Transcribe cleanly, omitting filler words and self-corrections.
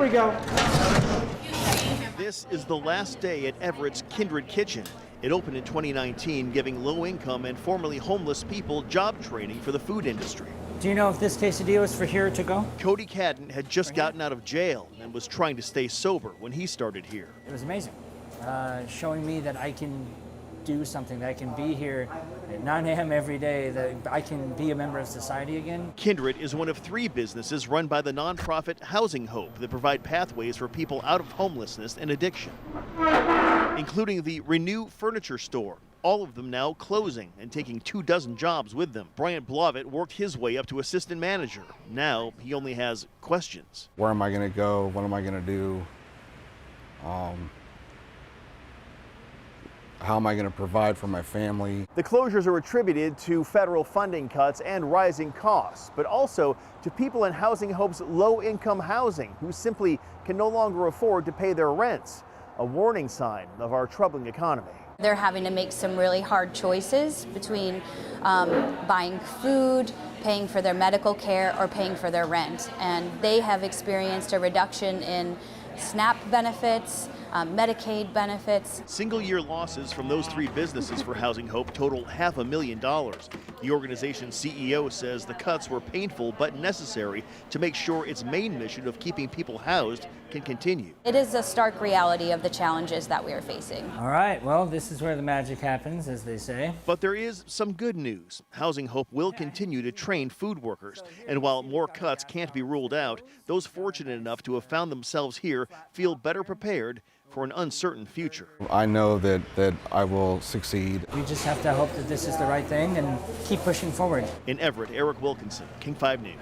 we go. This is the last day at Everett's Kindred Kitchen. It opened in 2019, giving low-income and formerly homeless people job training for the food industry. Do you know if this quesadilla is for here to go? Cody Cadden had just gotten out of jail and was trying to stay sober when he started here. It was amazing, showing me that I can do something, that I can be here at 9 a.m. every day, that I can be a member of society again. Kindred is one of 3 businesses run by the nonprofit Housing Hope that provide pathways for people out of homelessness and addiction, including the Renew Furniture Store. All of them now closing and taking 24 jobs with them. Brian Blavitt worked his way up to assistant manager. Now he only has questions. Where am I going to go? What am I going to do? How am I going to provide for my family? The closures are attributed to federal funding cuts and rising costs, but also to people in Housing Hope's low-income housing who simply can no longer afford to pay their rents, a warning sign of our troubling economy. They're having to make some really hard choices between buying food, paying for their medical care, or paying for their rent. And they have experienced a reduction in SNAP benefits, Medicaid benefits. Single-year losses from those 3 businesses for Housing Hope total $500,000. The organization's CEO says the cuts were painful but necessary to make sure its main mission of keeping people housed can continue. It is a stark reality of the challenges that we are facing. All right, well, this is where the magic happens, as they say. But there is some good news. Housing Hope will continue to train food workers. And while more cuts can't be ruled out, those fortunate enough to have found themselves here feel better prepared for an uncertain future. I know that I will succeed. We just have to hope that this is the right thing and keep pushing forward. In Everett, Eric Wilkinson, King 5 News.